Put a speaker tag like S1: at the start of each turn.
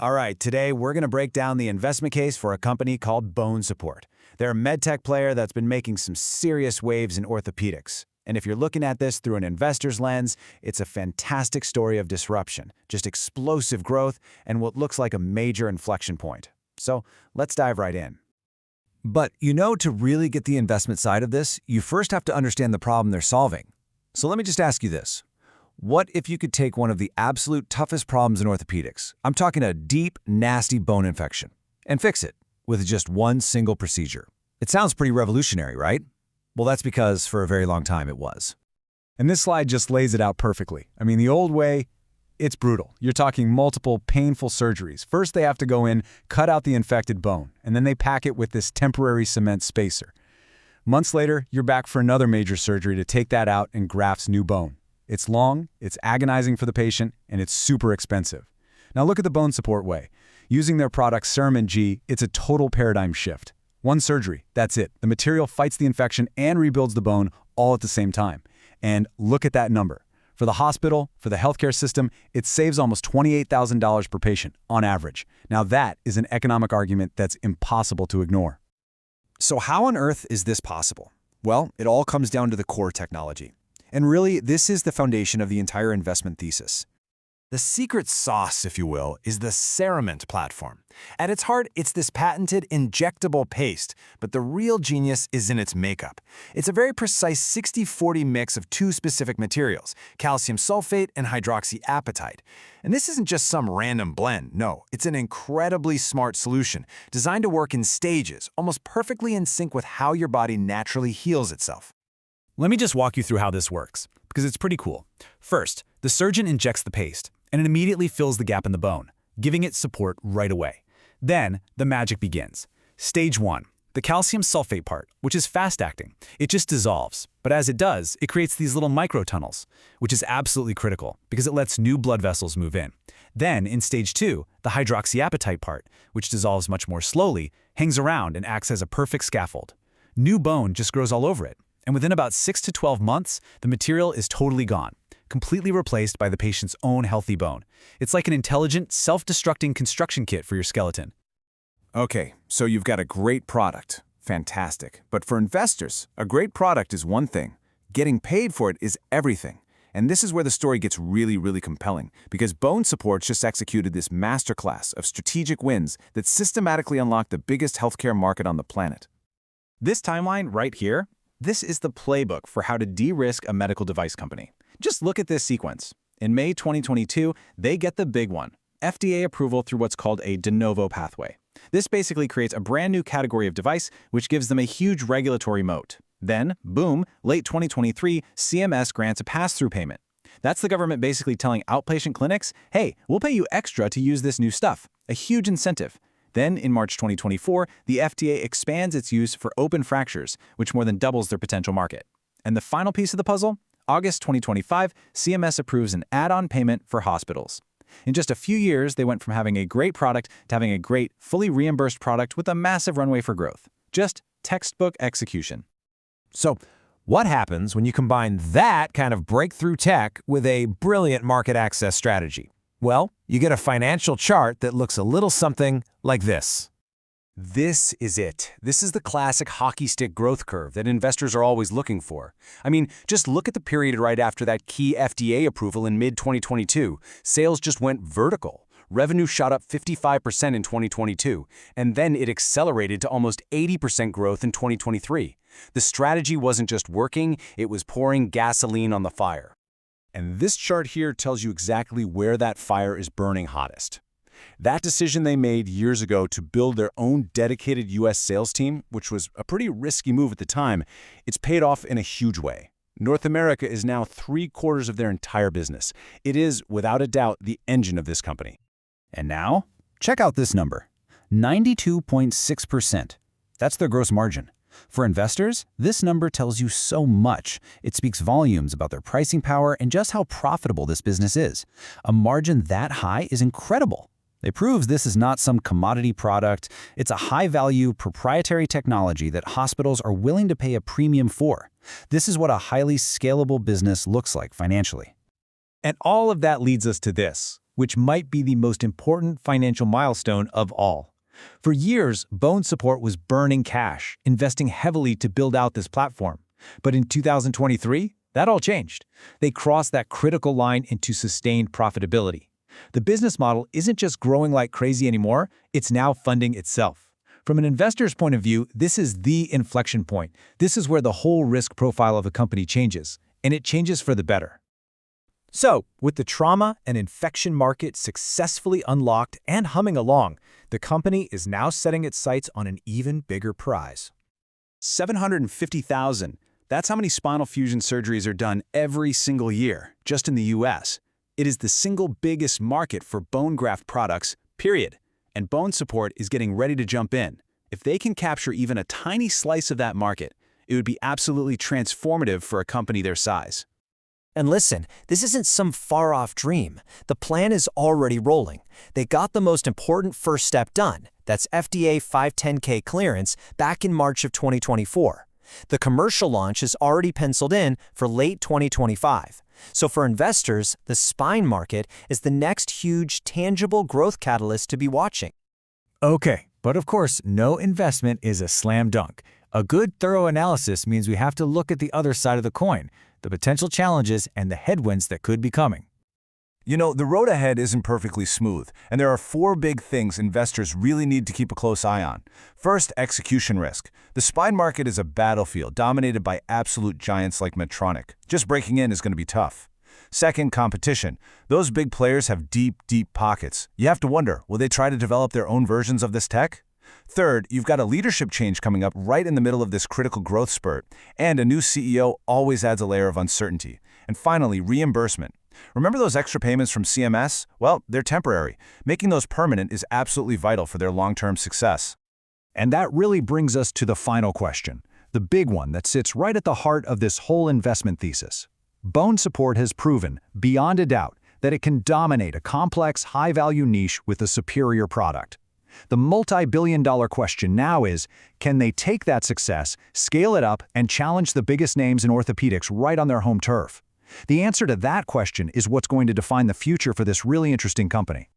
S1: All right, today we're going to break down the investment case for a company called Bonesupport. They're a medtech player that's been making some serious waves in orthopedics. And if you're looking at this through an investor's lens, it's a fantastic story of disruption, just explosive growth, and what looks like a major inflection point. So let's dive right in.
S2: But to really get the investment side of this, you first have to understand the problem they're solving. So let me just ask you this. What if you could take one of the absolute toughest problems in orthopedics, I'm talking a deep, nasty bone infection, and fix it with just one single procedure? It sounds pretty revolutionary, right? Well, that's because for a very long time it was.
S3: And this slide just lays it out perfectly. I mean, the old way, it's brutal. You're talking multiple painful surgeries. First, they have to go in, cut out the infected bone, and then they pack it with this temporary cement spacer. Months later, you're back for another major surgery to take that out and graft new bone. It's long, it's agonizing for the patient, and it's super expensive. Now look at the Bonesupport way. Using their product CERAMENT G, it's a total paradigm shift. One surgery, that's it. The material fights the infection and rebuilds the bone all at the same time. And look at that number. For the hospital, for the healthcare system, it saves almost $28,000 per patient on average. Now that is an economic argument that's impossible to ignore.
S2: So how on earth is this possible? Well, it all comes down to the core technology. And really, this is the foundation of the entire investment thesis.
S1: The secret sauce, if you will, is the CERAMENT platform. At its heart, it's this patented injectable paste, but the real genius is in its makeup. It's a very precise 60-40 mix of two specific materials, calcium sulfate and hydroxyapatite. And this isn't just some random blend, no, it's an incredibly smart solution, designed to work in stages, almost perfectly in sync with how your body naturally heals itself.
S4: Let me just walk you through how this works, because it's pretty cool. First, the surgeon injects the paste, and it immediately fills the gap in the bone, giving it support right away. Then, the magic begins. Stage 1, the calcium sulfate part, which is fast-acting. It just dissolves, but as it does, it creates these little microtunnels, which is absolutely critical because it lets new blood vessels move in. Then, in Stage 2, the hydroxyapatite part, which dissolves much more slowly, hangs around and acts as a perfect scaffold. New bone just grows all over it. And within about 6 to 12 months, the material is totally gone, completely replaced by the patient's own healthy bone. It's like an intelligent, self-destructing construction kit for your skeleton.
S2: Okay, so you've got a great product. Fantastic. But for investors, a great product is one thing. Getting paid for it is everything. And this is where the story gets really, really compelling, because Bonesupport just executed this masterclass of strategic wins that systematically unlocked the biggest healthcare market on the planet.
S5: This timeline right here, this is the playbook for how to de-risk a medical device company. Just look at this sequence. In May 2022, they get the big one, FDA approval through what's called a de novo pathway. This basically creates a brand new category of device, which gives them a huge regulatory moat. Then, boom, late 2023, CMS grants a pass-through payment. That's the government basically telling outpatient clinics, hey, we'll pay you extra to use this new stuff. A huge incentive. Then, in March 2024, the FDA expands its use for open fractures, which more than doubles their potential market. And the final piece of the puzzle? August 2025, CMS approves an add-on payment for hospitals. In just a few years, they went from having a great product to having a great, fully reimbursed product with a massive runway for growth. Just textbook execution.
S6: So, what happens when you combine that kind of breakthrough tech with a brilliant market access strategy? Well, you get a financial chart that looks a little something like this.
S2: This is it. This is the classic hockey stick growth curve that investors are always looking for. I mean, just look at the period right after that key FDA approval in mid-2022. Sales just went vertical. Revenue shot up 55% in 2022, and then it accelerated to almost 80% growth in 2023. The strategy wasn't just working, it was pouring gasoline on the fire. And this chart here tells you exactly where that fire is burning hottest. That decision they made years ago to build their own dedicated U.S. sales team, which was a pretty risky move at the time, it's paid off in a huge way. North America is now 3/4 of their entire business. It is, without a doubt, the engine of this company.
S1: And now, check out this number, 92.6%. That's their gross margin. For investors, this number tells you so much. It speaks volumes about their pricing power and just how profitable this business is. A margin that high is incredible. It proves this is not some commodity product. It's a high-value, proprietary technology that hospitals are willing to pay a premium for. This is what a highly scalable business looks like financially.
S3: And all of that leads us to this.
S2: which might be the most important financial milestone of all. For years, Bonesupport was burning cash, investing heavily to build out this platform. But in 2023, that all changed. They crossed that critical line into sustained profitability. The business model isn't just growing like crazy anymore, it's now funding itself. From an investor's point of view, this is the inflection point. This is where the whole risk profile of a company changes, and it changes for the better.
S4: So, with the trauma and infection market successfully unlocked and humming along, the company is now setting its sights on an even bigger prize.
S5: 750,000. That's how many spinal fusion surgeries are done every single year, just in the US. It is the single biggest market for bone graft products, period. And Bonesupport is getting ready to jump in. If they can capture even a tiny slice of that market, it would be absolutely transformative for a company their size.
S7: And listen, this isn't some far-off dream. The plan is already rolling. They got the most important first step done. That's FDA 510(k) clearance back in March of 2024. The commercial launch is already penciled in for late 2025. So for investors, the spine market is the next huge, tangible growth catalyst to be watching.
S3: Okay, but of course, no investment is a slam dunk. A good, thorough analysis means we have to look at the other side of the coin, the potential challenges and the headwinds that could be coming.
S1: You know, the road ahead isn't perfectly smooth, and there are 4 big things investors really need to keep a close eye on. First, execution risk. The spine market is a battlefield dominated by absolute giants like Medtronic. Just breaking in is going to be tough. Second, competition. Those big players have deep, deep pockets. You have to wonder, will they try to develop their own versions of this tech? Third, you've got a leadership change coming up right in the middle of this critical growth spurt, and a new CEO always adds a layer of uncertainty. And finally, reimbursement. Remember those extra payments from CMS? Well, they're temporary. Making those permanent is absolutely vital for their long-term success.
S3: And that really brings us to the final question, the big one that sits right at the heart of this whole investment thesis. Bonesupport has proven, beyond a doubt, that it can dominate a complex, high-value niche with a superior product. The multi-billion-dollar question now is, can they take that success, scale it up, and challenge the biggest names in orthopedics right on their home turf? The answer to that question is what's going to define the future for this really interesting company.